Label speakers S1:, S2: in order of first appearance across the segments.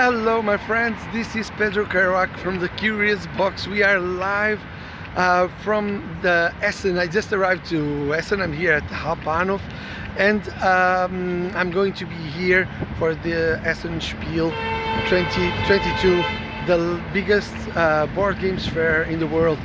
S1: Hello my friends, this is Pedro Kerouac from the Curious Box. We are live from the Essen. I just arrived to Essen. I'm here at Hauptbahnhof and I'm going to be here for the Essen Spiel 2022, the biggest board games fair in the world.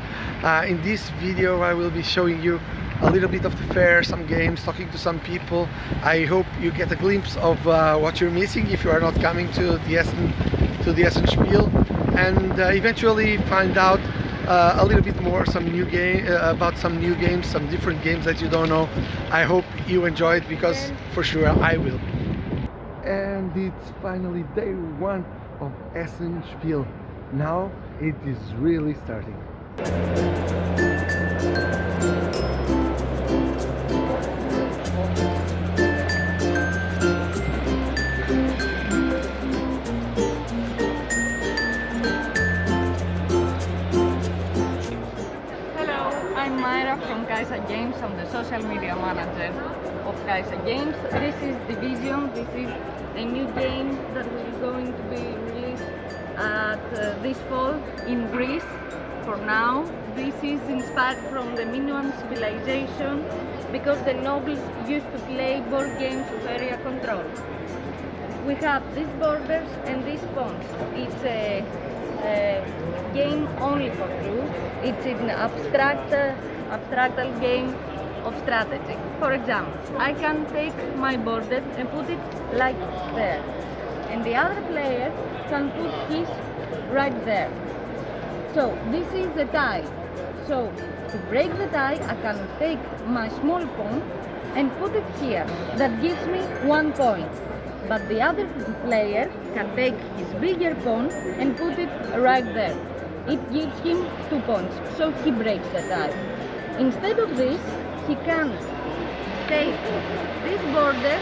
S1: In this video I will be showing you a little bit of the fair, some games, talking to some people. I hope you get a glimpse of what you're missing if you are not coming to the Essen Spiel, and eventually find out a little bit more about some new games, some different games that you don't know. I hope you enjoy it because for sure I will. And it's finally day one of Essen Spiel. Now it is really starting.
S2: From Kaisa Games. I'm the social media manager of Kaisa Games. This is Division. This is a new game that is going to be released at this fall in Greece. For now, this is inspired from the Minoan civilization because the nobles used to play board games of area control. We have these borders and these pawns. It's a game only for two. It's an abstractal game of strategy. For example, I can take my border and put it like there, and the other player can put his right there. So this is the tie. So to break the tie, I can take my small pawn and put it here. That gives me 1 point. But the other player can take his bigger pawn and put it right there. It gives him 2 points, so he breaks the tie. Instead of this, he can take this border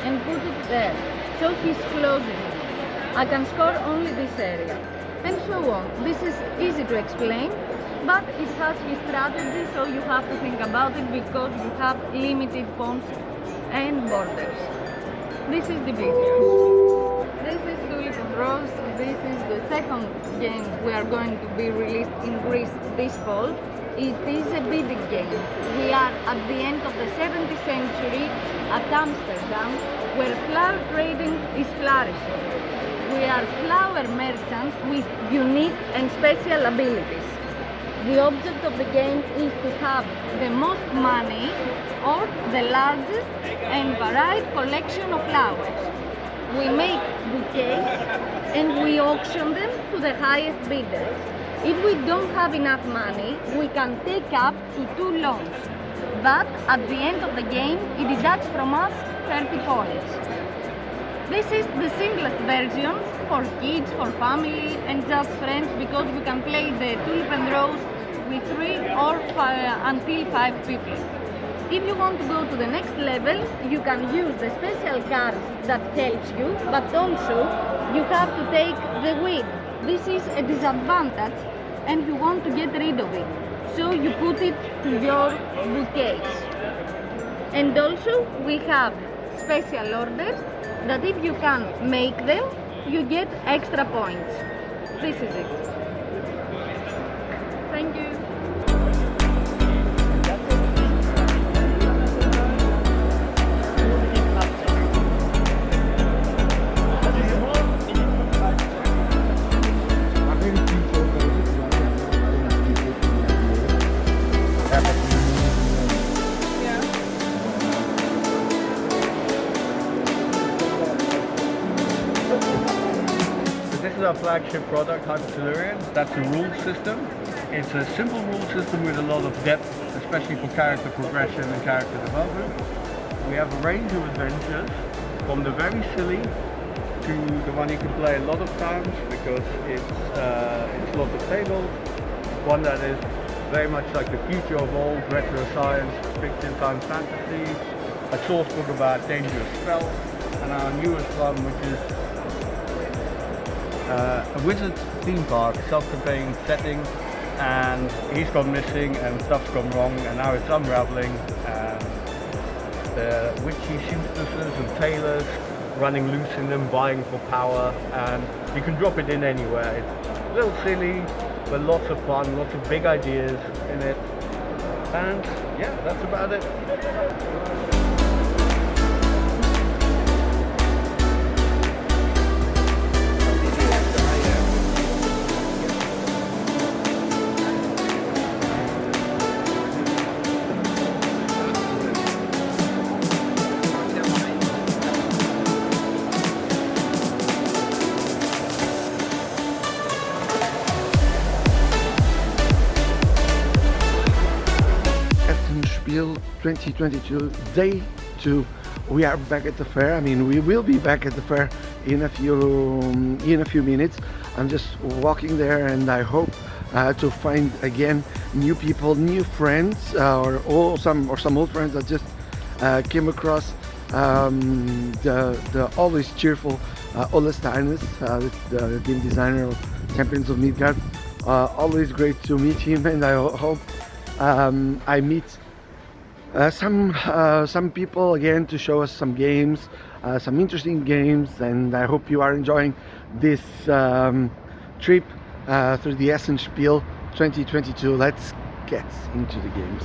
S2: and put it there, so he's closing it. I can score only this area, and so on. This is easy to explain, but it has his strategy, so you have to think about it because you have limited pawns and borders. This is Division. This is Tulip of Rose. This is the second game we are going to be released in Greece this fall. It is a bidding game. We are at the end of the 17th century at Amsterdam, where flower trading is flourishing. We are flower merchants with unique and special abilities. The object of the game is to have the most money or the largest and varied collection of flowers. We make bouquets and we auction them to the highest bidders. If we don't have enough money, we can take up to 2 loans. But at the end of the game, it deducts from us 30 points. This is the simplest version for kids, for family and just friends, because we can play the Tulip and Rose with 3 or until 5 people. If you want to go to the next level, you can use the special cards that helps you, but also you have to take the wheel. This is a disadvantage and you want to get rid of it, so you put it to your bouquets. And also we have special orders that if you can make them, you get extra points. This is it. Thank you.
S3: This is our flagship product, Hypertellurian. That's a rule system. It's a simple rule system with a lot of depth, especially for character progression and character development. We have a range of adventures, from the very silly to the one you can play a lot of times because it's lots of tables. One that is very much like the future of old retro science, fiction, science fantasy. A source book about dangerous spells, and our newest one, which is a wizard's theme park, self-contained setting, and he's gone missing and stuff's gone wrong, and now it's unraveling, and the witchy seamstresses and tailors running loose in them, vying for power, and you can drop it in anywhere. It's a little silly, but lots of fun, lots of big ideas in it. And yeah, that's about it.
S1: Essen Spiel 2022 day 2. We are back at the fair. I mean, we will be back at the fair in a few minutes. I'm just walking there, and I hope to find again new people, new friends, or some old friends that just came across the always cheerful Ole Steines, the game designer of Champions of Midgard. Always great to meet him, and I hope I meet some people again to show us some games, some interesting games, and I hope you are enjoying this trip through the Essen Spiel 2022. Let's get into the games.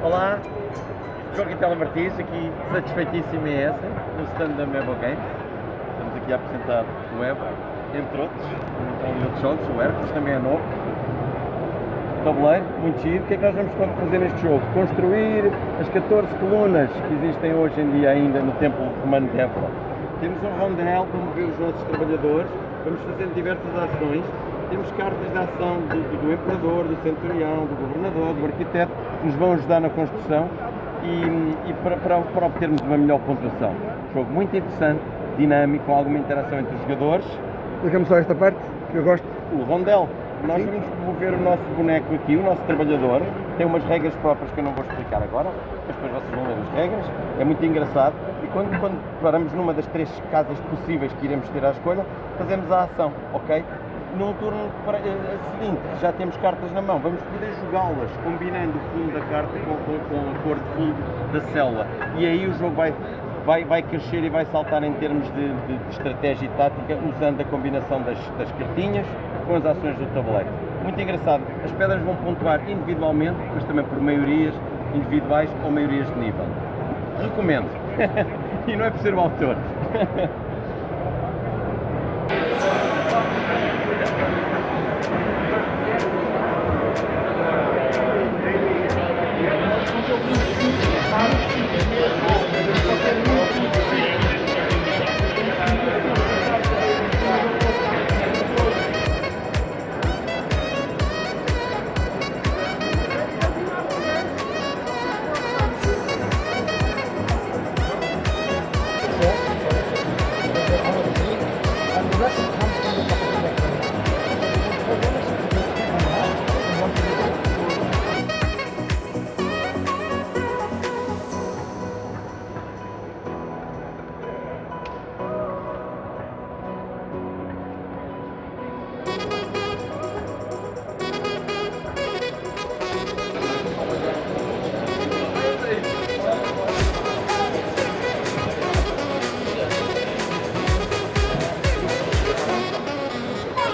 S3: Olá, Joaquim Martins, aqui satisfeitíssimo em Essen, no stand da Mebo Games. Estamos aqui a apresentar o Evo, entre outros, outros jogos, o Hercules também é novo. Tabuleiro, muito giro. O que é que nós vamos fazer neste jogo? Construir as 14 colunas que existem hoje em dia ainda no Templo Romano de Évora. Temos um rondel para mover os nossos trabalhadores, vamos fazendo diversas ações. Temos cartas de ação do Imperador, do Centurião, do Governador, do Arquiteto, que nos vão ajudar na construção e para obtermos uma melhor pontuação. Jogo muito interessante, dinâmico, com alguma interação entre os jogadores.
S1: Explica-me só esta parte, que eu gosto.
S3: O rondel. Nós vamos mover o nosso boneco aqui, o nosso trabalhador. Tem umas regras próprias que eu não vou explicar agora, mas depois vocês vão ler as regras. É muito engraçado. E quando paramos numa das 3 casas possíveis que iremos ter à escolha, fazemos a ação, ok? Num turno seguinte, já temos cartas na mão, vamos poder jogá-las, combinando o fundo da carta com a cor de fundo da célula. E aí o jogo vai crescer e vai saltar em termos de estratégia e tática, usando a combinação das cartinhas com as ações do tabuleiro. Muito engraçado. As pedras vão pontuar individualmente, mas também por maiorias individuais ou maiorias de nível. Recomendo. E não é por ser o autor.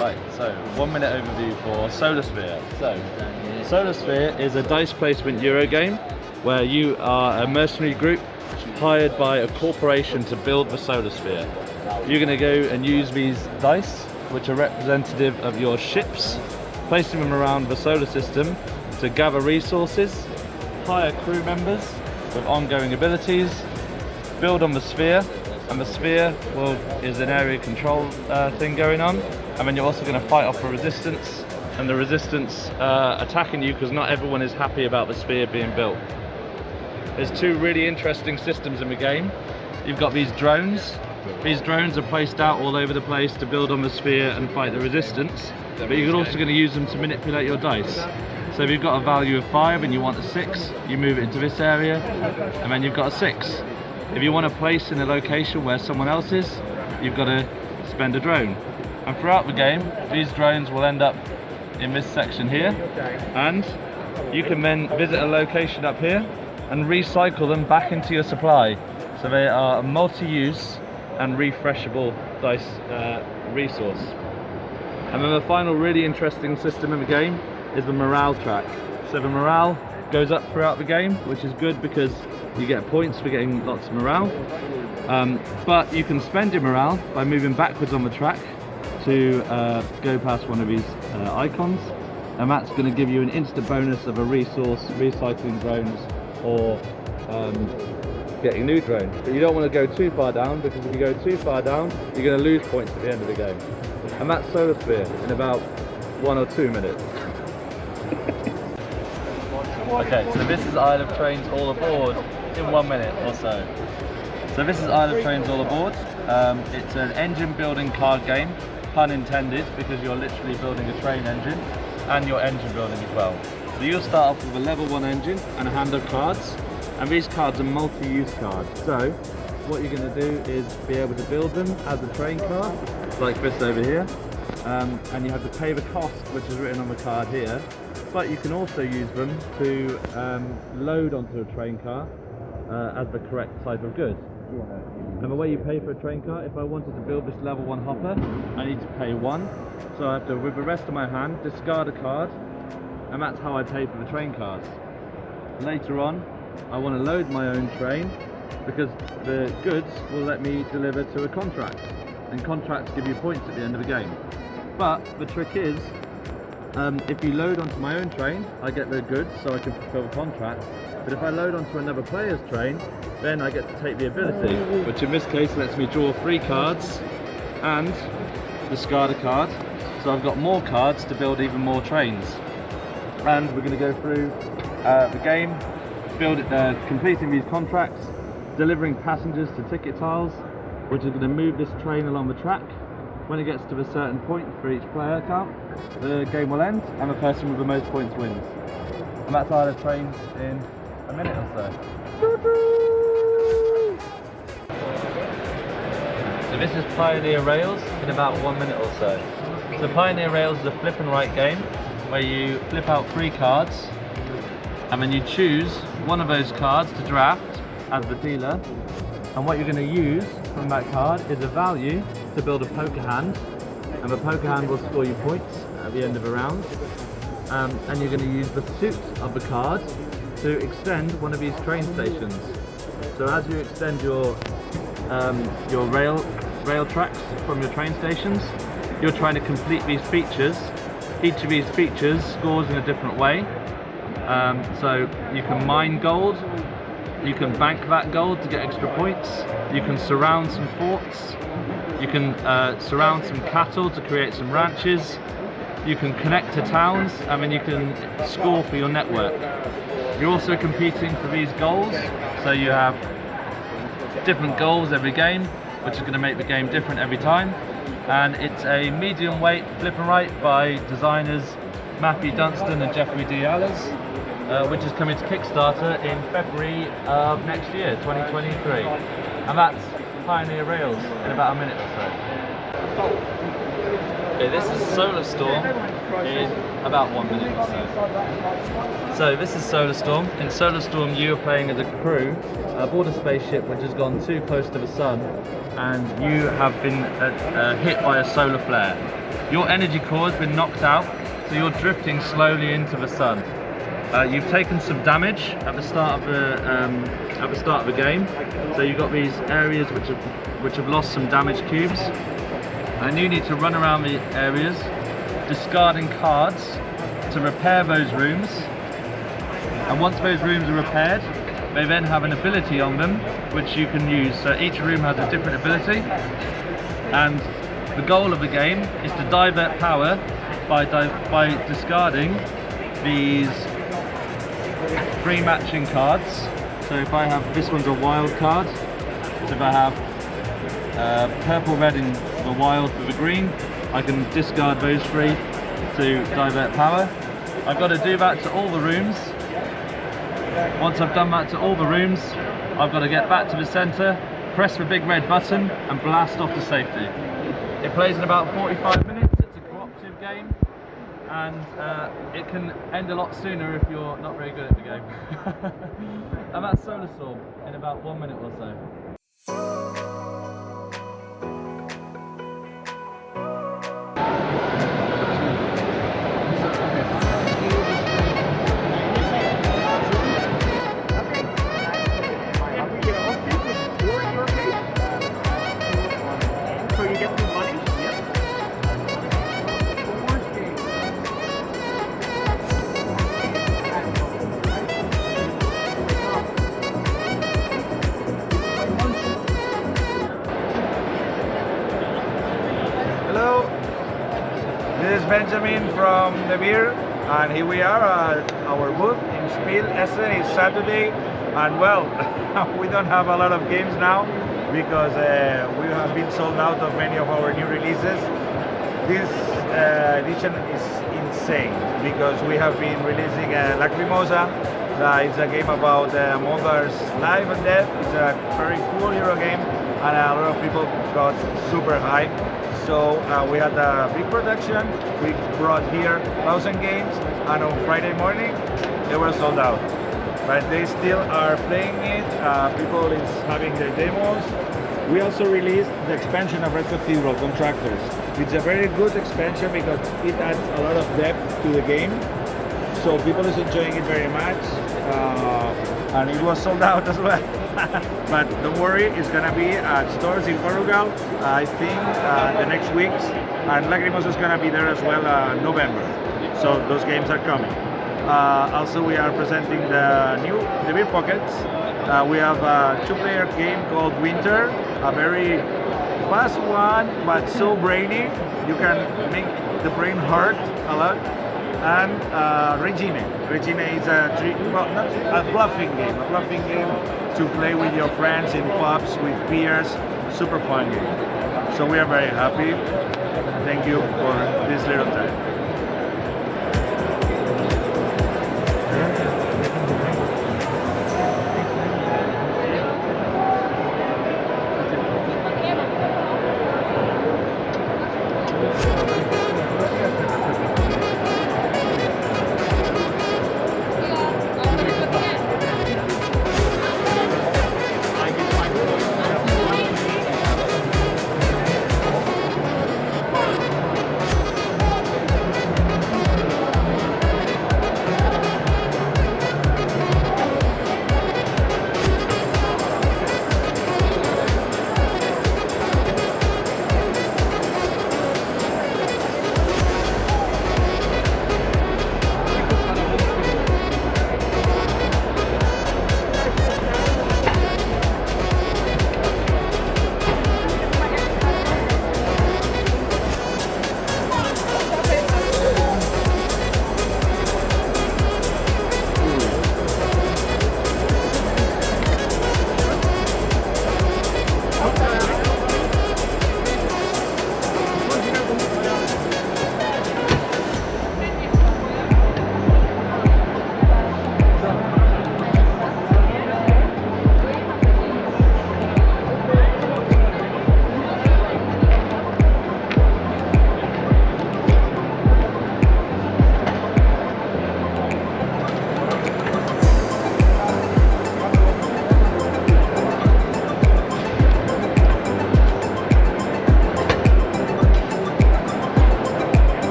S4: Right, so 1 minute overview for Solar Sphere. So, Solar Sphere is a dice placement Euro game where you are a mercenary group hired by a corporation to build the Solar Sphere. You're going to go and use these dice, which are representative of your ships, placing them around the solar system to gather resources, hire crew members with ongoing abilities, build on the sphere, and the sphere is an area control thing going on, and then you're also going to fight off the resistance, and the resistance attacking you because not everyone is happy about the sphere being built. There's two really interesting systems in the game. You've got these drones. These drones are placed out all over the place to build on the sphere and fight the resistance, but you're also going to use them to manipulate your dice. So if you've got a value of 5 and you want a 6, you move it into this area, and then you've got a 6. If you want to place in a location where someone else is, you've got to spend a drone. And throughout the game, these drones will end up in this section here, and you can then visit a location up here and recycle them back into your supply. So they are a multi-use and refreshable dice resource. And then the final really interesting system in the game is the morale track. So the morale goes up throughout the game, which is good because you get points for getting lots of morale. But you can spend your morale by moving backwards on the track to go past one of these icons, and that's going to give you an instant bonus of a resource, recycling drones, or getting a new drone. But you don't want to go too far down, because if you go too far down, you're going to lose points at the end of the game. And that's Solar Sphere in about 1 or 2 minutes. Okay, so this is Isle of Trains All Aboard in 1 minute or so. So this is Isle of Trains All Aboard. It's an engine building card game, pun intended, because you're literally building a train engine and you're engine building as well. So you'll start off with a level 1 engine and a hand of cards, and these cards are multi-use cards. So what you're going to do is be able to build them as a train card, like this over here, and you have to pay the cost, which is written on the card here, but you can also use them to load onto a train car as the correct type of good. And the way you pay for a train car, if I wanted to build this level 1 hopper, I need to pay 1. So I have to, with the rest of my hand, discard a card, and that's how I pay for the train cards. Later on, I want to load my own train, because the goods will let me deliver to a contract, and contracts give you points at the end of the game. But the trick is, if you load onto my own train, I get the goods so I can fulfill the contract. But if I load onto another player's train, then I get to take the ability, which in this case lets me draw 3 cards and discard a card. So I've got more cards to build even more trains. And we're going to go through the game, completing these contracts, delivering passengers to ticket tiles, which is going to move this train along the track. When it gets to a certain point for each player count, the game will end and the person with the most points wins. And that's Isle of Trains in a minute or so. So this is Pioneer Rails in about 1 minute or so. So Pioneer Rails is a flip and write game where you flip out 3 cards and then you choose one of those cards to draft as the dealer, and what you're going to use from that card is a value to build a poker hand, and the poker hand will score you points at the end of a round. And you're going to use the suit of the card to extend one of these train stations. So as you extend your rail tracks from your train stations, you're trying to complete these features. Each of these features scores in a different way. So you can mine gold, you can bank that gold to get extra points, you can surround some forts, you can surround some cattle to create some ranches, you can connect to towns, and then you can score for your network. You're also competing for these goals, so you have different goals every game, which is going to make the game different every time. And it's a medium weight flip and write by designers Matthew Dunstan and Jeffrey D. Allers, which is coming to Kickstarter in February of next year, 2023. And that's Pioneer Rails in about a minute or so. Okay, this is Solar Storm in about 1 minute or so. So this is Solar Storm. In Solar Storm you are playing as a crew aboard a spaceship which has gone too close to the sun, and you have been hit by a solar flare. Your energy core has been knocked out, so you're drifting slowly into the sun. You've taken some damage at the start of the game, so you've got these areas which have lost some damage cubes, and you need to run around the areas discarding cards to repair those rooms. And once those rooms are repaired, they then have an ability on them which you can use. So each room has a different ability, and the goal of the game is to divert power by discarding these 3 matching cards. So if I have, this one's a wild card, so if I have purple, red and the wild for the green, I can discard those 3 to divert power. I've got to do that to all the rooms. Once I've done that to all the rooms, I've got to get back to the centre, press the big red button and blast off to safety. It plays in about 45 minutes, it's a cooperative game, and it can end a lot sooner if you're not very good at the game. And that's Solar Storm in about 1 minute or so.
S5: Hello, this is Benjamin from the beer, and here we are at our booth in Spiel, Essen. It's Saturday, and well, we don't have a lot of games now because we have been sold out of many of our new releases. This edition is insane because we have been releasing Lacrimosa. It's a game about mother's life and death. It's a very cool Euro game, and a lot of people got super hyped. So we had a big production. We brought here 1,000 games, and on Friday morning they were sold out. But they still are playing it. People is having their demos. We also released the expansion of Red Cathedral Contractors. It's a very good expansion because it adds a lot of depth to the game. So people is enjoying it very much, and it was sold out as well. But don't worry, it's gonna be at stores in Portugal, I think the next weeks, and Lacrimosa is gonna be there as well November. So those games are coming. Also, we are presenting the Beer Pockets. We have a 2-player game called Winter, a very fast one, but so brainy. You can make the brain hurt a lot. And Regine. Regine is a bluffing game to play with your friends in pubs with peers. Super fun game. So we are very happy. Thank you for this little time.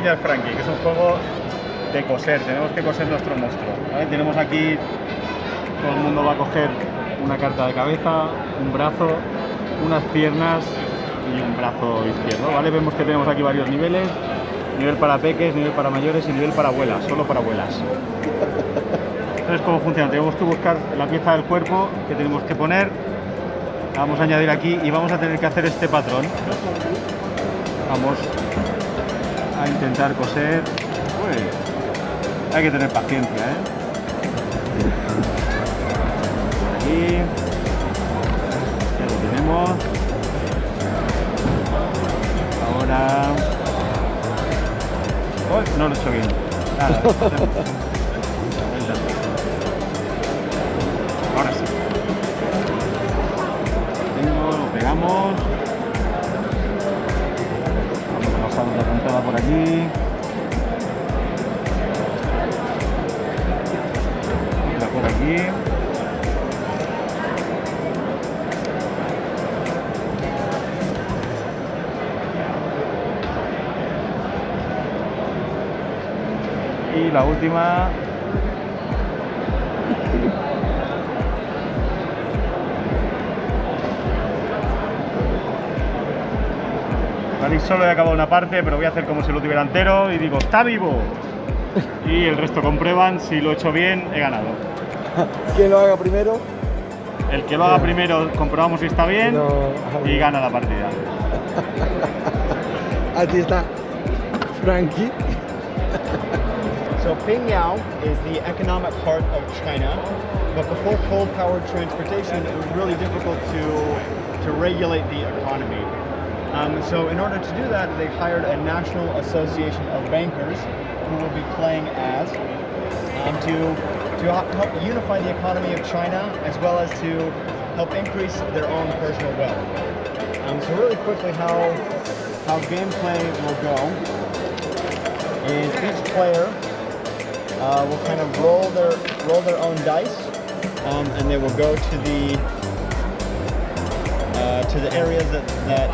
S3: enseñar Frankie, que es un juego de coser. Tenemos que coser nuestro monstruo. ¿Vale? Tenemos aquí, todo el mundo va a coger una carta de cabeza, un brazo, unas piernas y un brazo izquierdo. ¿Vale? Vemos que tenemos aquí varios niveles. Nivel para peques, nivel para mayores y nivel para abuelas, solo para abuelas. Entonces, ¿cómo funciona? Tenemos que buscar la pieza del cuerpo que tenemos que poner. La vamos a añadir aquí y vamos a tener que hacer este patrón. Vamos a intentar coser. Uy, hay que tener paciencia, ¿eh? Aquí. Ya lo tenemos. Ahora. Uy, no lo he hecho bien. Nada, ahora sí. Lo pegamos. Vamos a pasar la puntada por aquí. Otra por aquí. Y la última. Vale, solo he acabado una parte, pero voy a hacer como si lo tuviera entero y digo, ¡está vivo! Y el resto comprueban, si lo he hecho bien, he ganado.
S1: ¿Quién lo haga primero?
S3: El que lo haga primero comprobamos si está bien y gana la partida.
S1: Aquí está Frankie.
S6: So Pingyao is the economic heart of China, but before coal-powered transportation, it was really difficult to regulate the economy. So in order to do that, they hired a national association of bankers who will be playing as to help unify the economy of China, as well as to help increase their own personal wealth. So really quickly, how gameplay will go is each player will kind of roll their own dice, and they will go to the areas that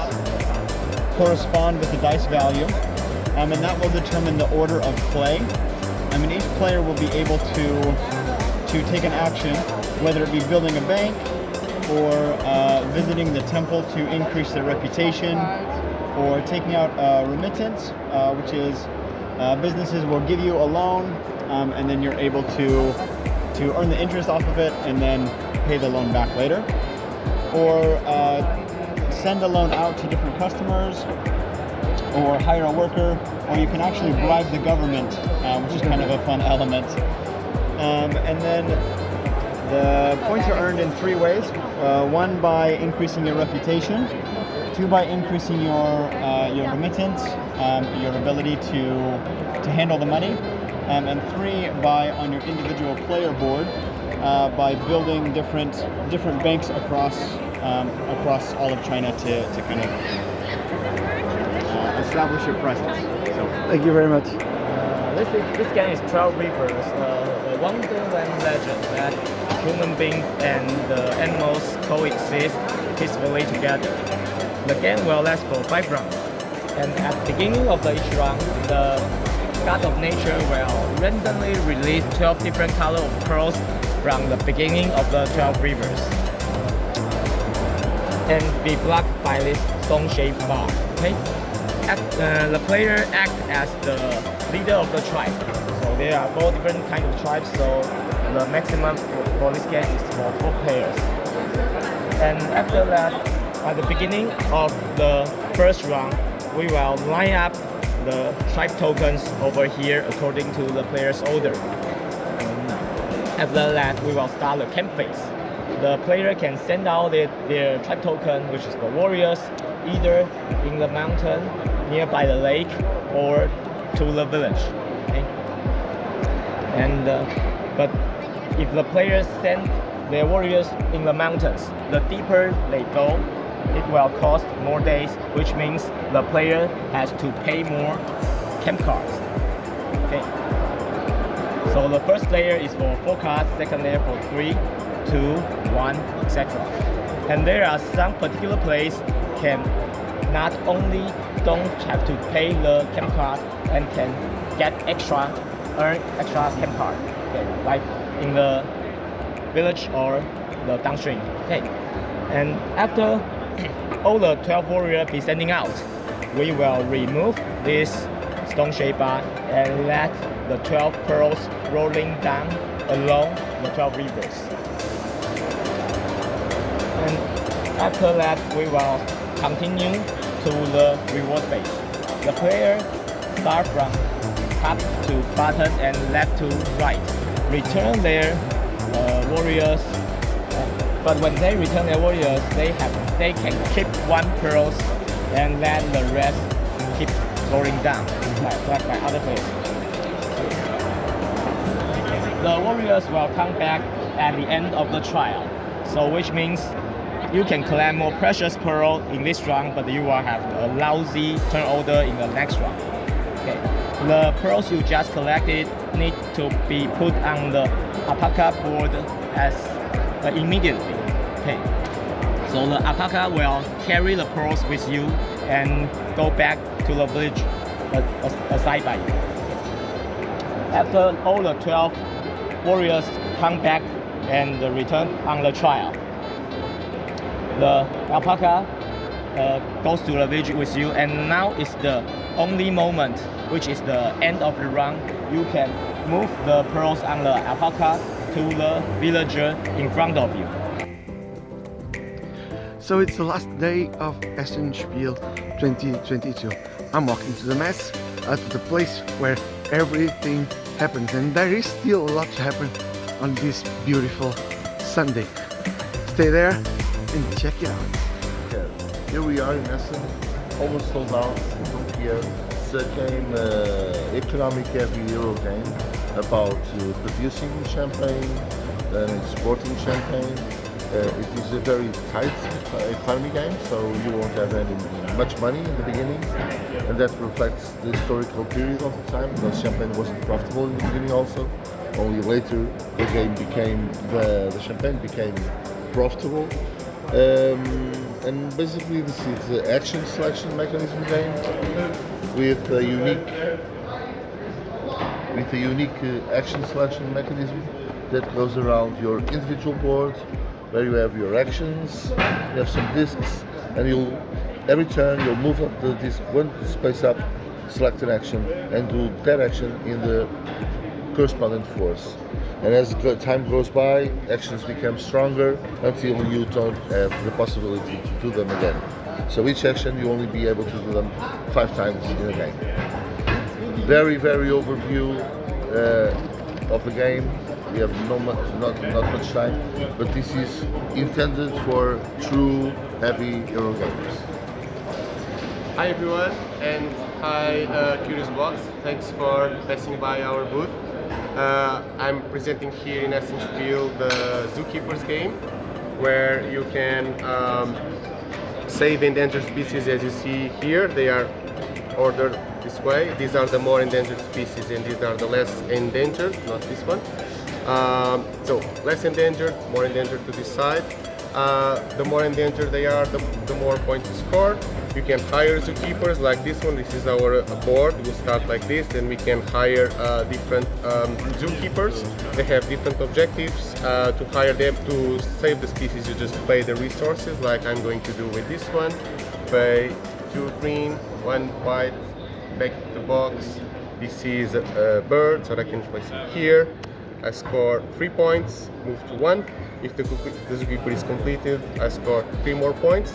S6: correspond with the dice value, and that will determine the order of play. Each player will be able to take an action, whether it be building a bank or visiting the temple to increase their reputation, or taking out remittance, which is businesses will give you a loan, and then you're able to earn the interest off of it and then pay the loan back later, or send a loan out to different customers, or hire a worker, or you can actually bribe the government, which is kind of a fun element. And then the points are earned in three ways. One, by increasing your reputation. Two, by increasing your remittance, your ability to handle the money. And three, by on your individual player board, by building different banks across all of China to kind of establish your presence. So,
S1: Thank you very much.
S7: This game is 12 Rivers, a wonderland legend that human beings and the animals coexist peacefully together. The game will last for 5 rounds, and at the beginning of each round, the God of Nature will randomly release 12 different colors of pearls from the beginning of the 12 rivers, and be blocked by this stone-shaped bar. Okay? The player acts as the leader of the tribe. So there are 4 different kinds of tribes, so the maximum for this game is for 4 players. And after that, at the beginning of the first round, we will line up the tribe tokens over here according to the player's order. After that, we will start the camp phase. The player can send out their tribe token, which is the warriors, either in the mountain nearby the lake or to the village. Okay? And but if the players send their warriors in the mountains, the deeper they go, it will cost more days, which means the player has to pay more camp cards. Okay. So the first layer is for 4 cards, second layer for 3, 2, 1, etc. And there are some particular plays can not only don't have to pay the camp card and can get earn extra camp card, okay, like in the village or the downstream. Okay, and after all the 12 warriors be standing out, we will remove this stone shape bar and let the 12 pearls rolling down along the 12 rivers. And after that, we will continue to the reward phase. The player start from top to bottom and left to right. Return their warriors, but when they return their warriors, they can keep one pearls and let the rest keep rolling down, like other players. The warriors will come back at the end of the trial, so which means you can collect more precious pearl in this round, but you will have a lousy turn order in the next round. Okay. The pearls you just collected need to be put on the alpaca board as immediately. Okay. So the alpaca will carry the pearls with you and go back to the village aside by you. After all the 12 warriors come back and return on the trial, the alpaca goes to the village with you, and now is the only moment, which is the end of the round, you can move the pearls on the alpaca to the villager in front of you.
S1: So it's the last day of Essen Spiel 2022. I'm walking to the mess, to the place where everything happens, and there is still a lot to happen on this beautiful Sunday. Stay there and check it out.
S8: Okay. Here we are in Essen, almost sold out from here. It's a game, economic heavy Euro game about producing champagne and exporting champagne. It is a very tight economy game, so you won't have much money in the beginning, and that reflects the historical period of the time, because champagne wasn't profitable in the beginning also. Only later the game became, the champagne became profitable. And basically this is an action selection mechanism game with a unique action selection mechanism that goes around your individual board, where you have your actions, you have some discs, and every turn you'll move up the disc one space up, select an action, and do that action in the correspondent force. And as time goes by, actions become stronger until you don't have the possibility to do them again. So each action you only be able to do them 5 times in a game. Very overview of the game. We have not much time, but this is intended for true heavy Euro gamers.
S9: Hi everyone, and hi Curious Box. Thanks for passing by our booth. I'm presenting here in Essen Spiel the Zookeepers game, where you can save endangered species. As you see here, they are ordered this way. These are the more endangered species, and these are the less endangered, not this one. So less endangered, more endangered to this side. The more endangered they are, the more points you score. You can hire zookeepers like this one. This is our board. We start like this, then we can hire different zookeepers. They have different objectives. To hire them to save the species, you just pay the resources, like I'm going to do with this one. Pay 2 green, 1 white, back to the box. This is a bird, so I can place it here. I score 3 points, move to 1. If the zookeeper is completed, I score 3 more points.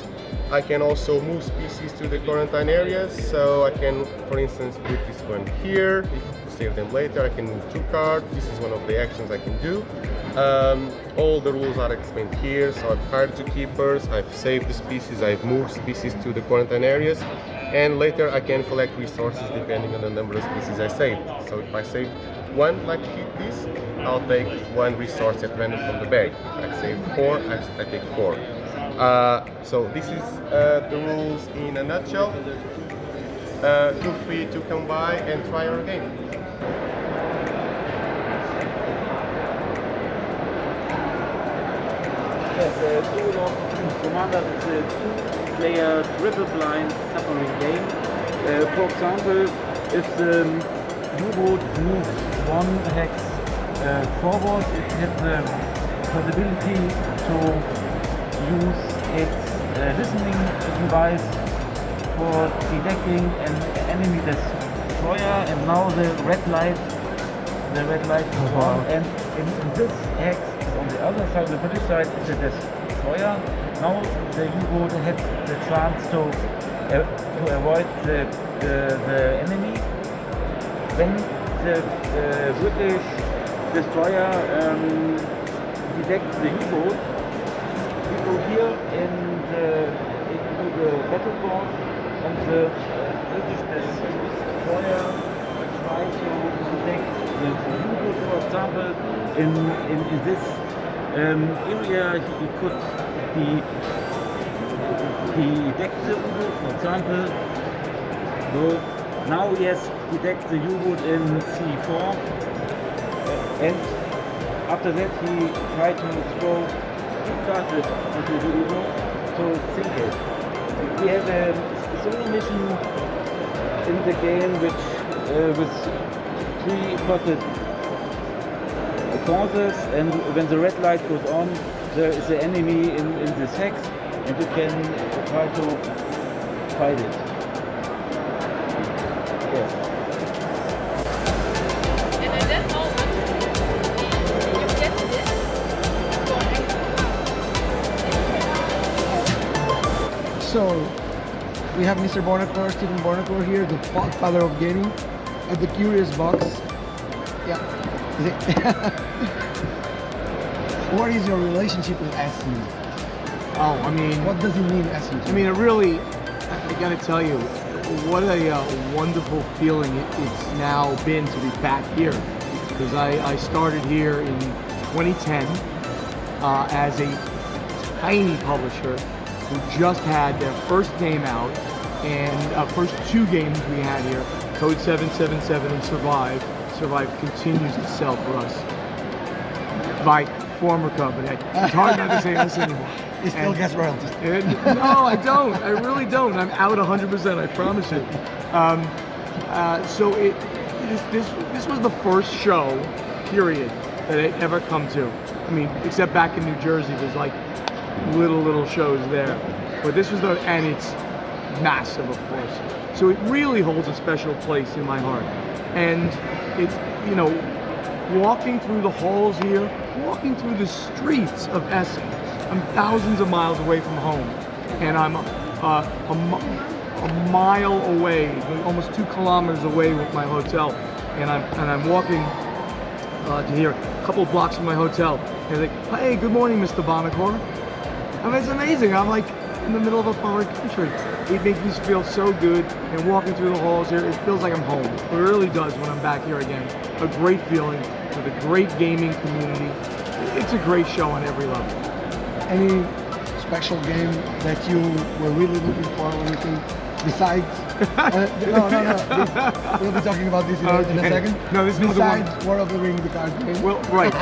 S9: I can also move species to the quarantine areas, so I can, for instance, put this one here. If to save them later, I can move 2 cards. This is one of the actions I can do. All the rules are explained here. So I've hired zookeepers, I've saved the species, I've moved species to the quarantine areas, and later I can collect resources depending on the number of species I saved. So if I save 1 like this, I'll take 1 resource at random from the bag. If I save 4, I take 4. So this is the rules in a nutshell. Feel free to come by and try our game.
S10: Yes, Duel of Commanders is a two-player triple blind submarine game. For example, if the U-boat moves one hex forward, it has the possibility to use its listening device for detecting an enemy destroyer, and now the red light is on, and in this hex on the other side, the British side, is a destroyer. Now the U-boat had the chance to avoid the enemy. When the British destroyer detects the U-boat, we go here into the battlefield, and the British destroyer try to detect the U-boat. For example, in this area, he could detect the U-boat. For example, so now he has detected the U-boat in C4, and after that he tried to throw charges onto the U-boat to sink it. We have a solo mission in the game which with three plotted causes, and when the red light goes on, there is an enemy in this hex, and you can try to fight it. Yes.
S2: And at that moment, you get this
S1: So we have Mr. Barnacle, Stephen Barnacle here, the father of gaming, at the Curious Box. Yeah. Is it? What is your relationship with Essen?
S11: Oh, I mean,
S1: What does it mean, Essen?
S11: I mean, it really, I gotta tell you, what a wonderful feeling it's now been to be back here. Because I started here in 2010 as a tiny publisher who just had their first game out, and first two games we had here, Code 777 and Survive. Survive continues to sell for us. My former company. It's hard not to say this anymore.
S1: It still gets royalties.
S11: No, I don't. I really don't. I'm out 100%. I promise you. So this was the first show, period, that I ever come to. I mean, except back in New Jersey, there's like little shows there. But this was and it's massive, of course. So it really holds a special place in my heart. And it's, you know, walking through the halls here, walking through the streets of Essen. I'm thousands of miles away from home, and I'm a mile away, almost 2 kilometers away with my hotel, and I'm walking to here, a couple blocks from my hotel. And they're like, hey, good morning, Mr. Bonacore. I mean, it's amazing. I'm like in the middle of a foreign country. It makes me feel so good, and walking through the halls here, it feels like I'm home. It really does when I'm back here again. A great feeling with a great gaming community. It's a great show on every level.
S1: Any special game that you were really looking for or anything besides? No. We'll be talking about this in a second.
S11: No, this is the one.
S1: Besides War of the Ring, the card game.
S11: Well, right.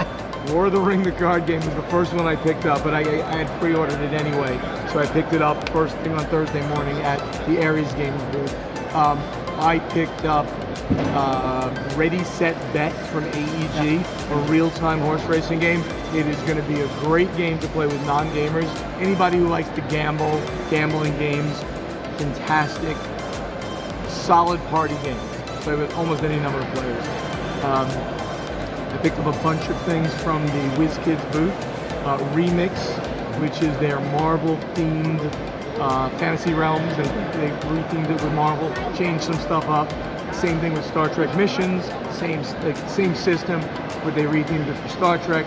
S11: War of the Ring, the card game, was the first one I picked up, but I had pre-ordered it anyway, so I picked it up first thing on Thursday morning at the Aries Games booth. I picked up Ready, Set, Bet from AEG, a real-time horse racing game. It is going to be a great game to play with non-gamers. Anybody who likes to gamble, gambling games, fantastic, solid party game. Play with almost any number of players. I picked up a bunch of things from the WizKids booth. Remix, which is their Marvel-themed fantasy realms. They rethemed it with Marvel, changed some stuff up. Same thing with Star Trek Missions, same system, but they rethemed it for Star Trek.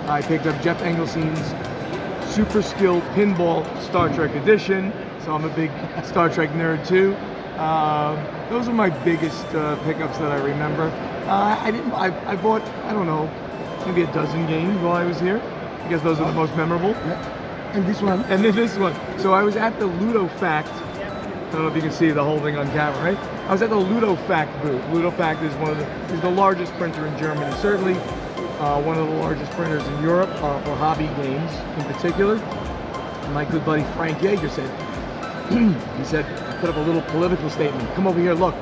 S11: I picked up Jeff Engelstein's Super Skill Pinball Star Trek Edition, so I'm a big Star Trek nerd too. Those are my biggest pickups that I remember. I bought, I don't know, maybe a dozen games while I was here, because those are the most memorable.
S1: And this one.
S11: And then this one. So I was at the Ludofact. I don't know if you can see the whole thing on camera, right? I was at the Ludofact booth. Ludofact is is the largest printer in Germany, certainly one of the largest printers in Europe for hobby games in particular. And my good buddy Frank Yeager said, he said, I put up a little political statement. Come over here, look.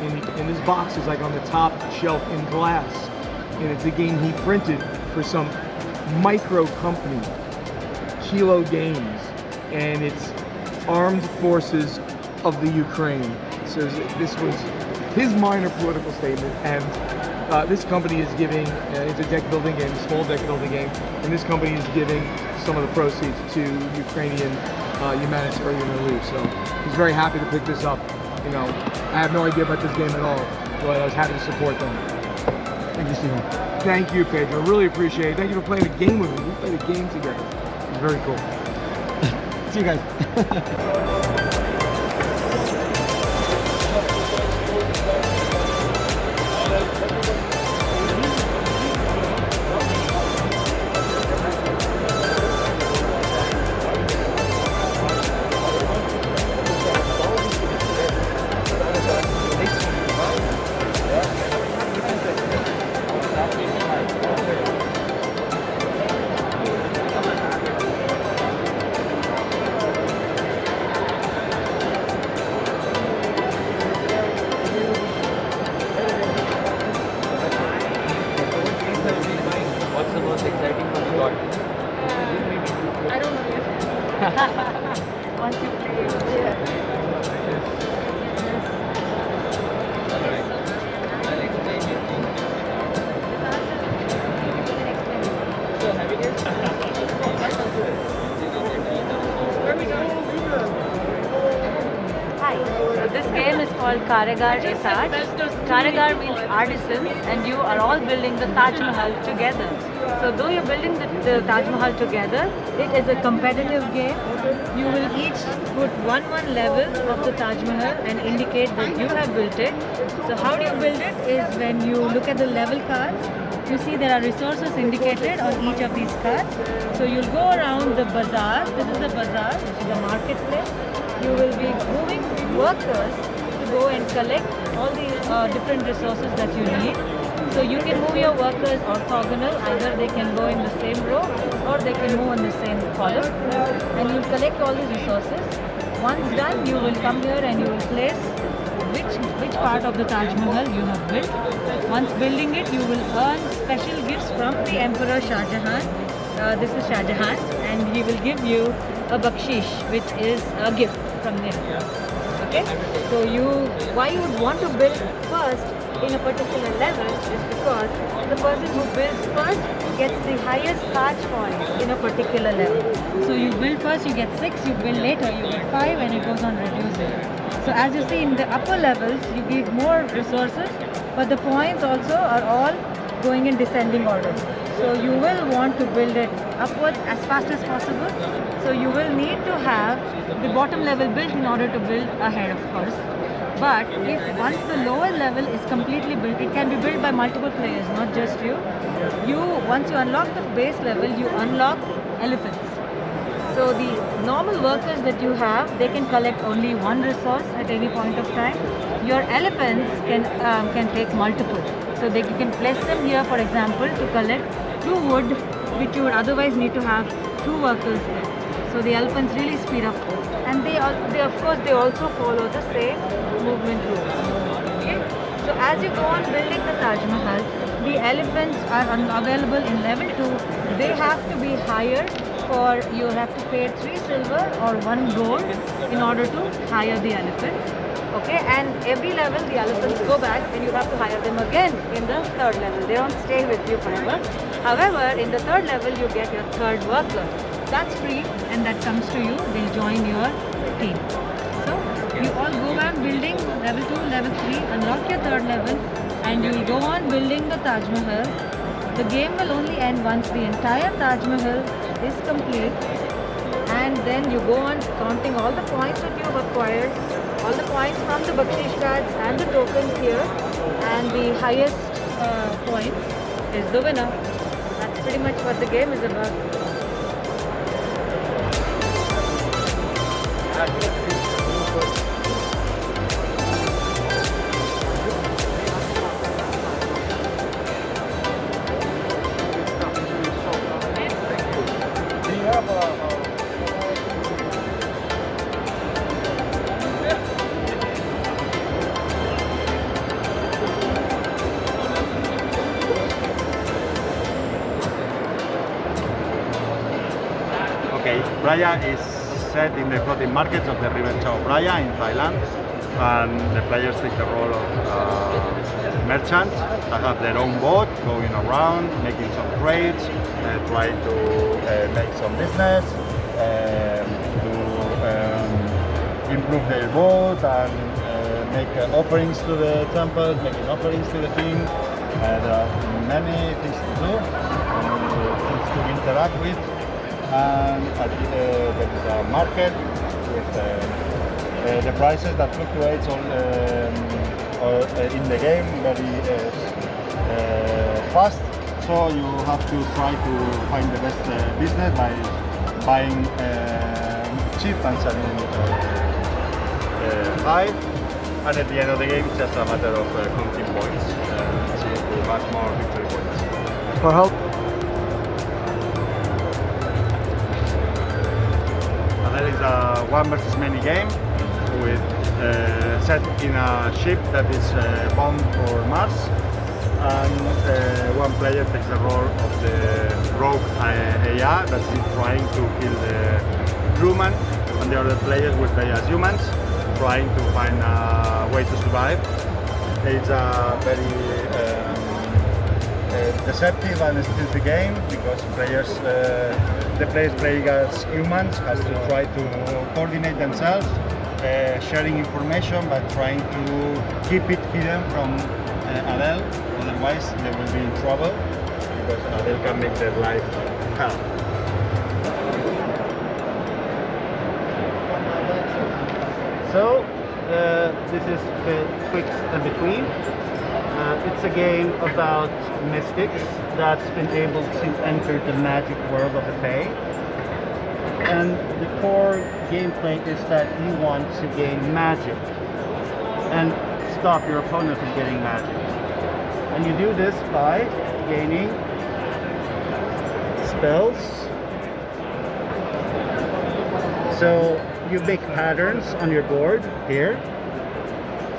S11: And this box is like on the top shelf in glass. And it's a game he printed for some micro company, Kilo Games. And it's Armed Forces of the Ukraine. So this was his minor political statement. And this company is giving, it's a deck building game, small deck building game. And this company is giving some of the proceeds to Ukrainian humanitarian relief. So he's very happy to pick this up. You know, I have no idea about this game at all, but I was happy to support them.
S6: Thank you, Stephen.
S11: Thank you, Pedro. Really appreciate it. Thank you for playing a game with me. We played a game together. It's very cool.
S6: See you guys.
S10: What's the most exciting one you got?
S2: I don't know yet. Once you play it, yeah. Hi, so this game is called Karigar e Taj. Karigar means artisans, and you are all building the Taj Mahal together. So though you're building the Taj Mahal together, it is a competitive game. You will each put one level of the Taj Mahal and indicate that you have built it. So how do you build it is when you look at the level cards, you see there are resources indicated on each of these cards. So you'll go around the bazaar. This is the bazaar, which is a marketplace. You will be moving workers to go and collect all the different resources that you need. So you can move your workers orthogonal, either they can go in the same row or they can move in the same column. And you collect all these resources. Once done, you will come here and you will place which part of the Taj Mahal you have built. Once building it, you will earn special gifts from the Emperor Shah Jahan. This is Shah Jahan, and he will give you a bakshish, which is a gift from him. Okay? So why you would want to build first in a particular level is because the person who builds first gets the highest Taj points in a particular level. So you build first, you get 6, you build later, you get 5, and it goes on reducing. So as you see in the upper levels, you give more resources, but the points also are all going in descending order. So you will want to build it upwards as fast as possible. So you will need to have the bottom level built in order to build ahead, of course. But if once the lower level is completely built, it can be built by multiple players, not just you. Once you unlock the base level, you unlock elephants. So the normal workers that you have, they can collect only one resource at any point of time. Your elephants can take multiple. So you can place them here, for example, to collect 2 wood, which you would otherwise need to have 2 workers there. So the elephants really speed up, and they of course they also follow the same movement rules. Okay? So as you go on building the Taj Mahal, the elephants are available in level 2. They have to be higher. You have to pay 3 silver or 1 gold in order to hire the elephants. Okay, and every level the elephants go back and you have to hire them again in the 3rd level. They don't stay with you forever. However, in the 3rd level you get your 3rd worker. That's free and that comes to you. They'll join your team. So you all go on building level 2, level 3, unlock your 3rd level, and you will go on building the Taj Mahal. The game will only end once the entire Taj Mahal is complete, and then you go on counting all the points that you've acquired, all the points from the bakshish cards and the tokens here, and the highest points is the winner. That's pretty much what the game is about.
S6: Okay, Praia is set in the floating markets of the River Chao Praia in Thailand, and the players take the role of merchants that have their own boat, going around, making some trades, trying to make some business, to improve their boat and make offerings to the temple, making offerings to the king. There are many things to do, things to interact with, and there is a market with the prices that fluctuates in the game very fast. So you have to try to find the best business by buying cheap and selling high. And at the end of the game, it's just a matter of counting points to have more victory points.
S1: For help?
S6: And there is a 1 versus many game with set in a ship that is bound for Mars, and one player takes the role of the rogue AI that is trying to kill the crewman, and the other players will play as humans, trying to find a way to survive. It's a very deceptive and stupid game because the players playing as humans has to try to coordinate themselves, sharing information but trying to keep it hidden from Adele, otherwise they will be in trouble because Adele can make their life hell.
S12: So this is the Twixt and Between. It's a game about mystics that's been able to enter the magic world of the Fae. And the core gameplay is that you want to gain magic and stop your opponent from getting magic. And you do this by gaining spells. So you make patterns on your board here.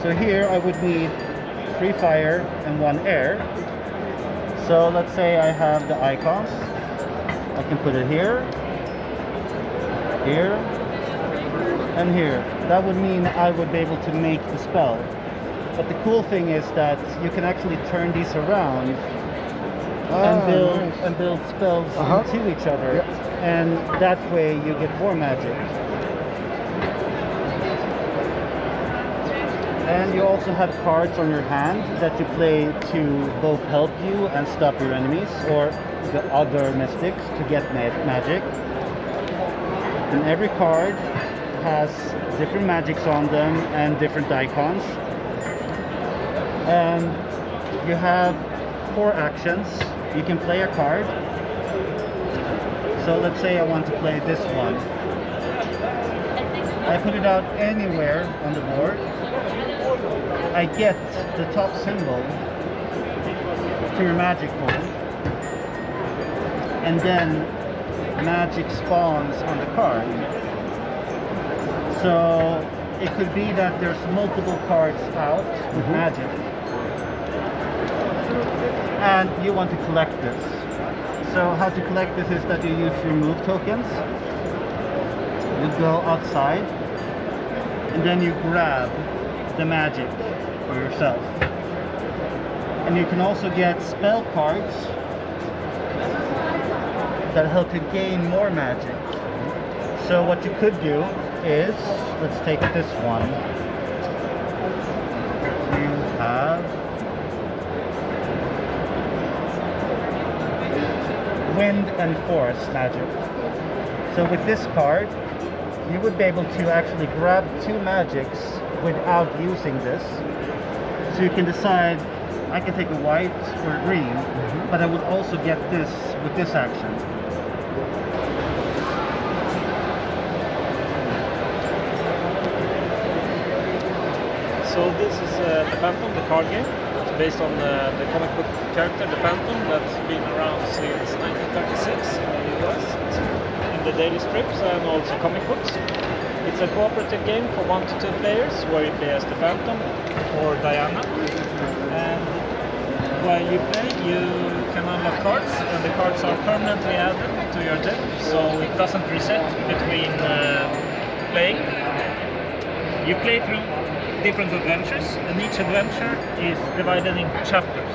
S12: So here I would need 3 fire and 1 air. So let's say I have the icons. I can put it here, here, and here. That would mean I would be able to make the spell. But the cool thing is that you can actually turn these around and build spells into each other. And that way you get more magic. And you also have cards on your hand that you play to both help you and stop your enemies or the other mystics to get magic. And every card has different magics on them and different icons. And you have 4 actions. You can play a card. So let's say I want to play this one. I put it out anywhere on the board. I get the top symbol to your magic board, and then magic spawns on the card. So it could be that there's multiple cards out with magic, and you want to collect this. So how to collect this is that you use your move tokens. You go outside, and then you grab the magic for yourself. And you can also get spell cards that help you gain more magic. So what you could do is, let's take this one. You have wind and forest magic. So with this card, you would be able to actually grab 2 magics without using this. So you can decide, I can take a white or a green, but I would also get this with this action.
S13: So this is the Phantom, the card game. It's based on the comic book character, the Phantom, that's been around since 1936 in the US. It's in the daily strips and also comic books. It's a cooperative game for 1 to 2 players where you play as the Phantom or Diana. And while you play, you can unlock cards, and the cards are permanently added to your deck, so it doesn't reset between playing. You play through different adventures, and each adventure is divided into chapters.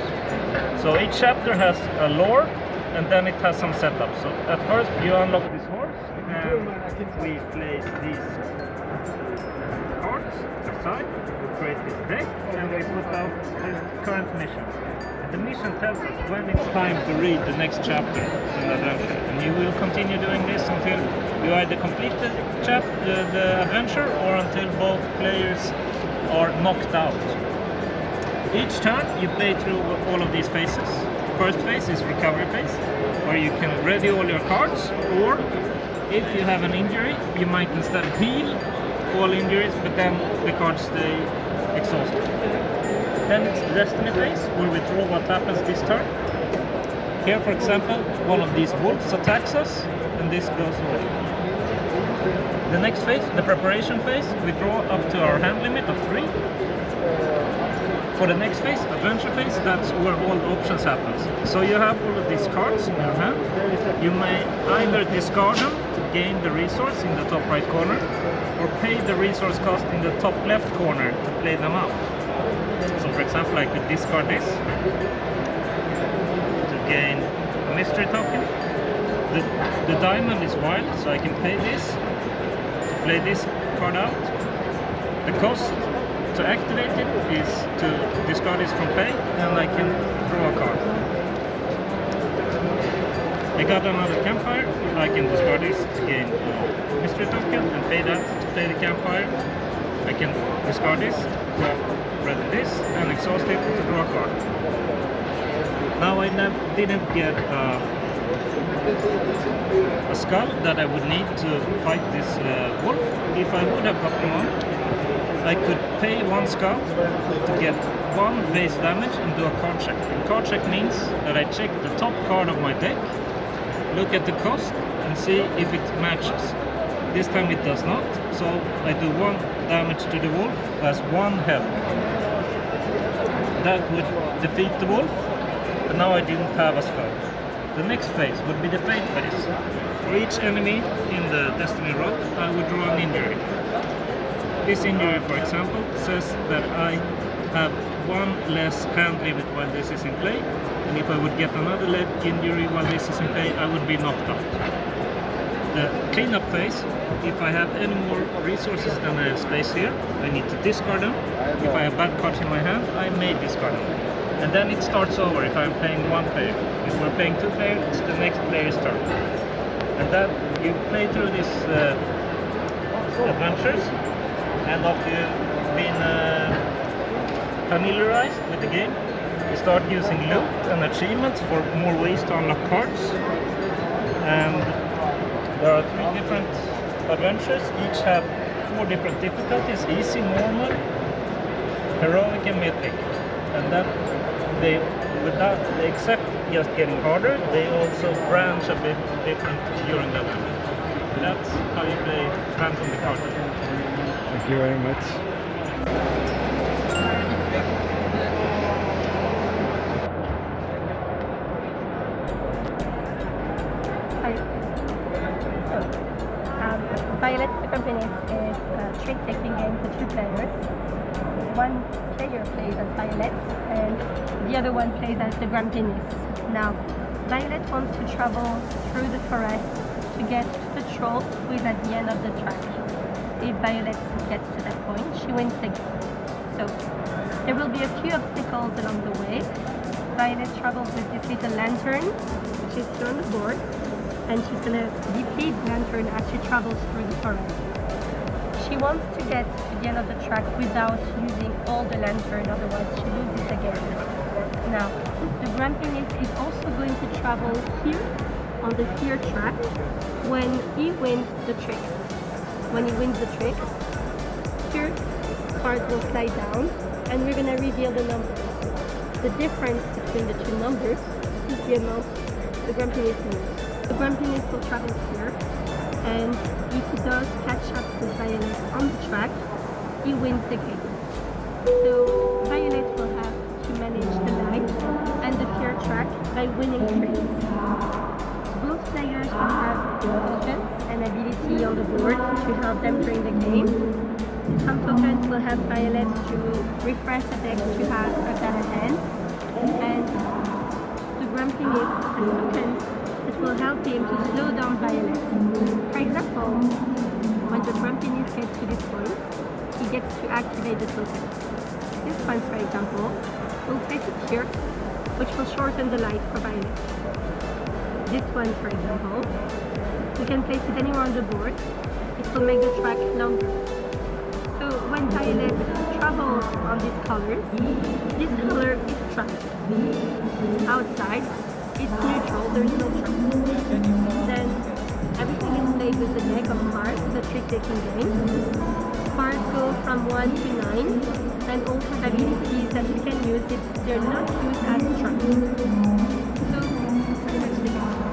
S13: So each chapter has a lore, and then it has some setup. So at first you unlock this horse, and we place these cards aside, we create this deck, and we put out the current mission. And the mission tells us when it's time to read the next chapter in the adventure. And you will continue doing this until you either complete the adventure or until both players are knocked out. Each turn you play through all of these phases. First phase is recovery phase, where you can ready all your cards, or if you have an injury, you might instead heal all injuries, but then the cards stay exhausted. Then it's the destiny phase, where we draw what happens this turn. Here, for example, one of these wolves attacks us, and this goes away. The next phase, the preparation phase, we draw up to our hand limit of 3. For the next phase, adventure phase, that's where all the options happens. So you have all of these cards in your hand. You may either discard them to gain the resource in the top right corner, or pay the resource cost in the top left corner to play them out. So for example, I could discard this to gain a mystery token. The diamond is wild, so I can pay this to play this card out. The cost to activate it is to discard this from play, and I can draw a card. I got another campfire, I can discard this to gain a mystery token and pay that to play the campfire. I can discard this to ready this and exhaust it to draw a card. Now I didn't get a skull that I would need to fight this wolf. If I would have got one, I could pay 1 skull to get 1 base damage and do a card check. And card check means that I check the top card of my deck, look at the cost, and see if it matches. This time it does not, so I do 1 damage to the wolf as 1 health. That would defeat the wolf, but now I didn't have a skull. The next phase would be the fate phase. For each enemy in the destiny row, I would draw an injury. This injury, for example, says that I have 1 less hand limit while this is in play, and if I would get another leg injury while this is in play, I would be knocked out. The cleanup phase, if I have any more resources than I have space here, I need to discard them. If I have bad cards in my hand, I may discard them. And then it starts over if I'm playing 1 player. If we're playing 2 players, it's the next player's turn. And then you play through these adventures, and after you've been familiarized with the game, you start using loot and achievements for more ways to unlock cards. And there are 3 different adventures, each have 4 different difficulties: easy, normal, heroic and mythic. And that they accept just getting harder, they also branch a bit different during that adventure. That's how you play Phantom the card.
S1: Thank you very much.
S14: Violet the Company is a trick-taking game for 2 players. 1 player plays as Violet and the other one plays as the Grampinis. Now, Violet wants to travel through the forest to get to the troll who is at the end of the track. If Violet gets to that point, she wins the game. So, there will be a few obstacles along the way. Violet travels with this little lantern, which is here on the board, and she's going to deplete the lantern as she travels through the forest. She wants to get to the end of the track without using all the lantern, otherwise she loses again. Now, the Grampinis is also going to travel here on the fear track when he wins the tricks. When he wins the tricks, here cards will slide down and we're going to reveal the numbers. The difference between the 2 numbers is the amount the Grampinis moves. The Grampinis will travel here, and if he does catch up with Violet on the track, he wins the game. So Violet will have to manage the light and the fear track by winning tricks. Both players will have tokens and ability on the board to help them during the game. Some tokens will help Violet to refresh the deck to have a better hand, and the Grumpiness has tokens that will help him to slow down Violet. For example, when the Grumpiness gets to this point, he gets to activate the token. This one, for example, will place it here, which will shorten the light for Violet. This one, for example, we can place it anywhere on the board. It will make the track longer. So when Violet travels on these colors, this color is track. Outside, it's neutral, there is no track. Then everything is played with the deck of cards, the trick-taking game. Cards go from 1 to 9, and also the abilities that you can use if they're not used as track. So, pretty much the game.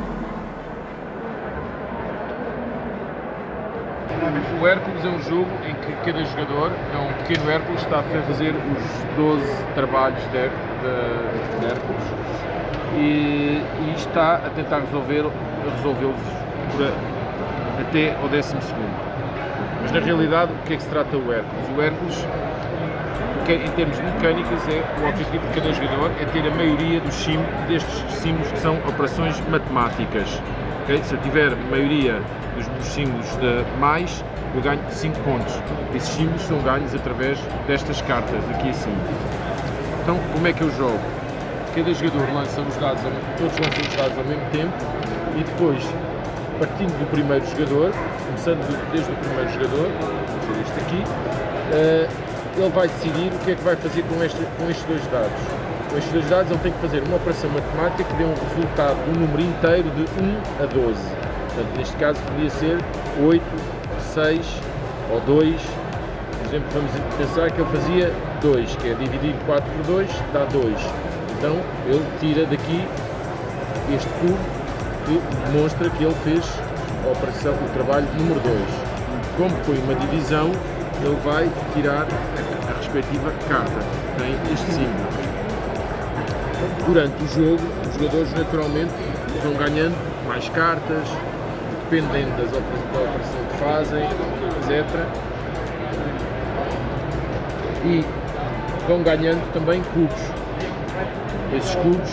S15: O Hércules é um jogo em que cada jogador é um pequeno Hércules que está a fazer os 12 trabalhos de Hércules e está a tentar resolvê-los até ao 12º. Mas na realidade, o que é que se trata o Hércules? O Hércules, em termos de mecânicas, o objetivo de cada jogador é ter a maioria destes símbolos que são operações matemáticas. Okay? Se eu tiver maioria dos símbolos de mais, eu ganho 5 pontos. Esses símbolos são ganhos através destas cartas aqui acima. Então, como é que eu jogo? Cada jogador lança os dados, todos lançam os dados ao mesmo tempo e depois, partindo do primeiro jogador, começando desde o primeiro jogador, vou este aqui, ele vai decidir o que é que vai fazer com estes dois dados. Com estes dois dados ele tem que fazer uma operação matemática que dê um resultado de um número inteiro de 1 a 12. Portanto, neste caso podia ser 8, 6 ou 2. Por exemplo, vamos pensar que ele fazia 2, que é dividir 4 por 2, dá 2. Então ele tira daqui este cubo que demonstra que ele fez a operação, o trabalho número 2. Como foi uma divisão, ele vai tirar a respectiva carta, tem este símbolo. Durante o jogo, os jogadores naturalmente vão ganhando mais cartas, dependendo da operação que fazem, etc. E vão ganhando também cubos. Esses cubos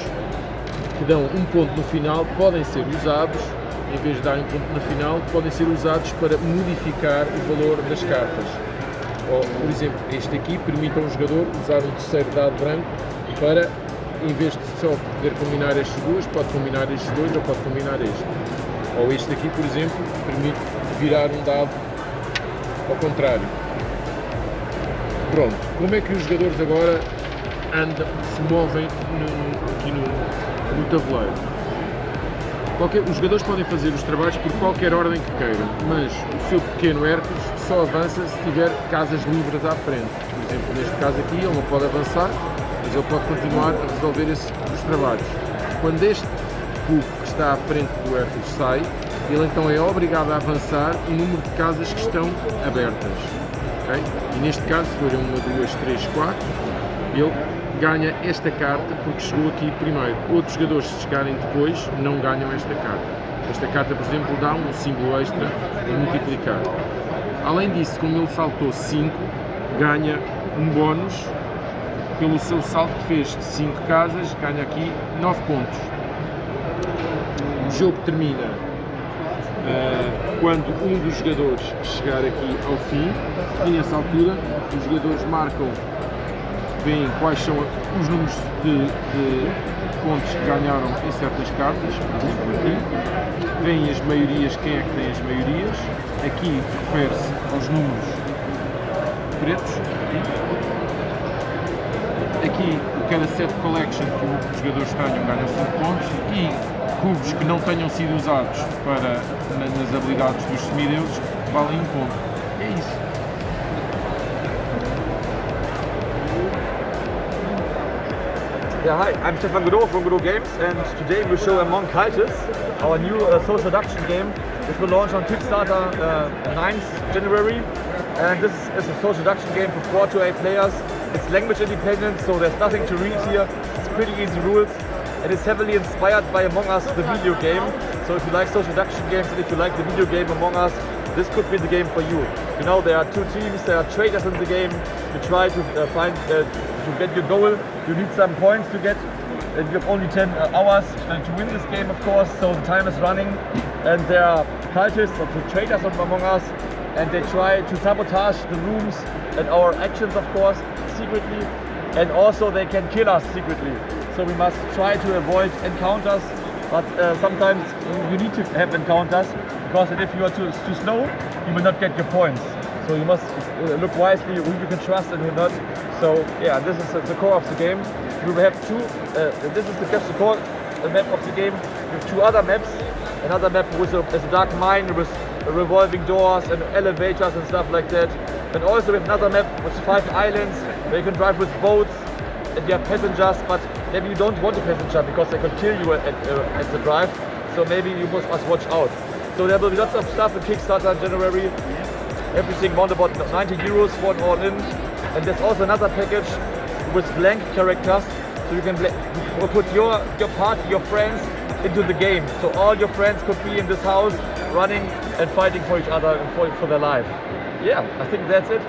S15: que dão um ponto no final podem ser usados, em vez de dar um ponto no final, podem ser usados para modificar o valor das cartas. Ou, por exemplo, este aqui permite a um jogador usar um terceiro dado branco para, em vez de só poder combinar estas duas, pode combinar estes dois ou pode combinar este. Ou este aqui, por exemplo, permite virar um dado ao contrário. Pronto, como é que os jogadores agora se movem aqui no tabuleiro? Os jogadores podem fazer os trabalhos por qualquer ordem que queiram, mas o seu pequeno Hércules só avança se tiver casas livres à frente. Por exemplo, neste caso aqui ele não pode avançar, mas ele pode continuar a resolver os trabalhos. Quando este cubo que está à frente do Hércules sai, ele então é obrigado a avançar o número de casas que estão abertas. Okay? E neste caso, se forem 1, 2, 3, 4, ele ganha esta carta porque chegou aqui primeiro. Outros jogadores, se chegarem depois, não ganham esta carta. Esta carta, por exemplo, dá um símbolo extra a multiplicar. Além disso, como ele saltou 5, ganha um bónus pelo seu salto que fez 5 casas, ganha aqui 9 pontos. O jogo termina quando um dos jogadores chegar aqui ao fim, e nessa altura os jogadores marcam, veem quais são os números de pontos que ganharam em certas cartas, por exemplo aqui, veem as maiorias, quem é que tem as maiorias, aqui refere-se aos números pretos, aqui cada set collection que os jogadores tenham ganham 5 pontos e cubos que não tenham sido usados nas habilidades dos semideuses valem 1 ponto. É isso.
S16: Yeah, hi, I'm Stefan Godot from Godot Games, and today we show Among Cultists, our new social deduction game, which will launch on Kickstarter 9th January. And this is a social deduction game for 4 to 8 players. It's language independent, so there's nothing to read here. It's pretty easy rules. and it's heavily inspired by Among Us, the video game. So if you like social deduction games and if you like the video game Among Us, this could be the game for you. You know, there are two teams, there are traders in the game. You try to to get your goal. You need some points to get, and you have only 10 hours to win this game, of course. So the time is running, and there are cultists of the traders of Among Us, and they try to sabotage the rooms and our actions, of course, secretly, and also they can kill us secretly. So we must try to avoid encounters, but sometimes you need to have encounters, because if you are too slow, you will not get your points. So you must look wisely who you can trust and who not. So yeah, this is the core of the game. We will have this is just the core map of the game. We have two other maps. Another map with a dark mine with revolving doors and elevators and stuff like that. And also we have another map with 5 islands where you can drive with boats and you have passengers, but maybe you don't want a passenger because they could kill you at the drive. So maybe you must watch out. So there will be lots of stuff in Kickstarter in January. Everything around about 90 euros for an all-in. And there's also another package with blank characters, so you can put your party, your friends into the game. So all your friends could be in this house running and fighting for each other and for their life. Yeah, I think that's it.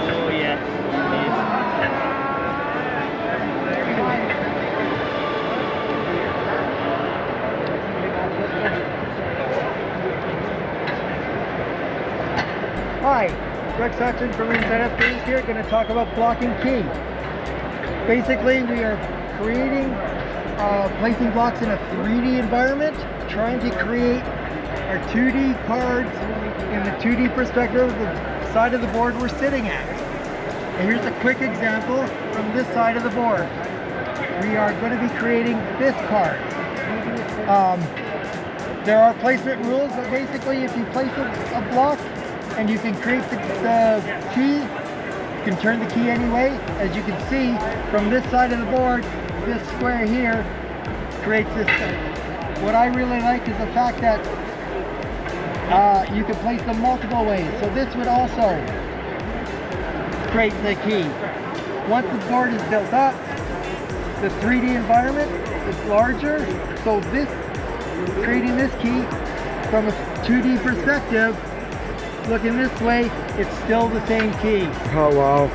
S7: Oh yeah.
S17: Hi, Rex Hutton from Inside FPs here, going to talk about blocking key. Basically, we are creating, placing blocks in a 3D environment, trying to create our 2D cards in the 2D perspective of the side of the board we're sitting at. And here's a quick example from this side of the board. We are going to be creating this card. There are placement rules, but basically if you place a block, and you can create the key, you can turn the key anyway. As you can see from this side of the board, this square here creates this thing. What I really like is the fact that you can place them multiple ways. So this would also create the key. Once the board is built up, the 3D environment is larger. So this, creating this key from a 2D perspective, looking this way, it's still the same key.
S11: Oh wow.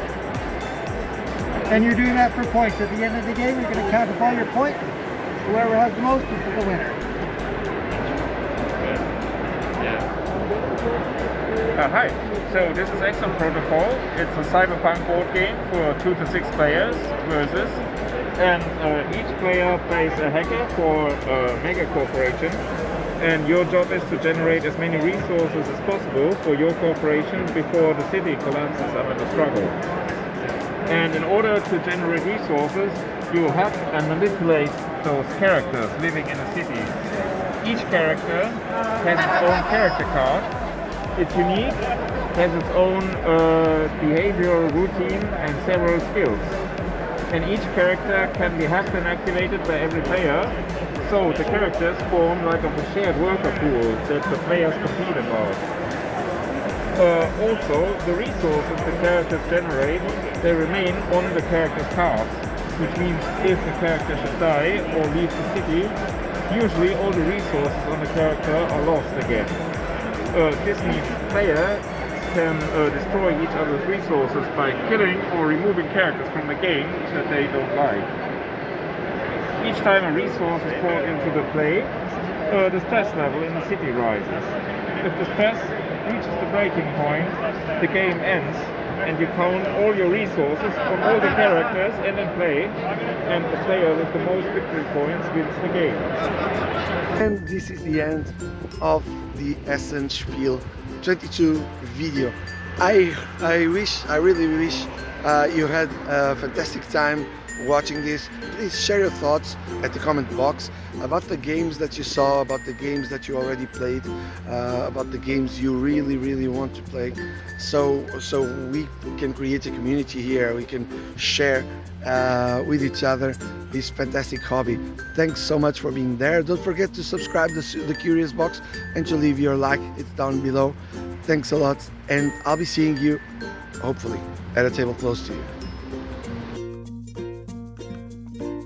S17: And you're doing that for points. At the end of the game, you're going to count up all your points. Whoever has the most is the winner.
S18: Hi, so this is Essen Protocol. It's a cyberpunk board game for 2 to 6 players versus. And each player plays a hacker for a mega corporation. And your job is to generate as many resources as possible for your corporation before the city collapses under the struggle. And in order to generate resources, you have and manipulate those characters living in a city. Each character has its own character card. It's unique, has its own behavioral routine and several skills. And each character can be hacked and activated by every player. So the characters form like a shared worker pool that the players compete about. Also, the resources the characters generate, they remain on the character's cards, which means if the character should die or leave the city, usually all the resources on the character are lost again. This means players can destroy each other's resources by killing or removing characters from the game that they don't like. Each time a resource is brought into the play, the stress level in the city rises. If the stress reaches the breaking point, the game ends, and you count all your resources on all the characters and in play, and the player with the most victory points wins the game.
S1: And this is the end of the Essen Spiel 22 video. I really wish you had a fantastic time watching this, please share your thoughts at the comment box about the games that you saw, about the games that you already played, about the games you really want to play, so we can create a community here. We can share with each other this fantastic hobby. Thanks so much for being there. Don't forget to subscribe to the Curious Box and to leave your like. It's down below. Thanks a lot, and I'll be seeing you hopefully at a table close to you.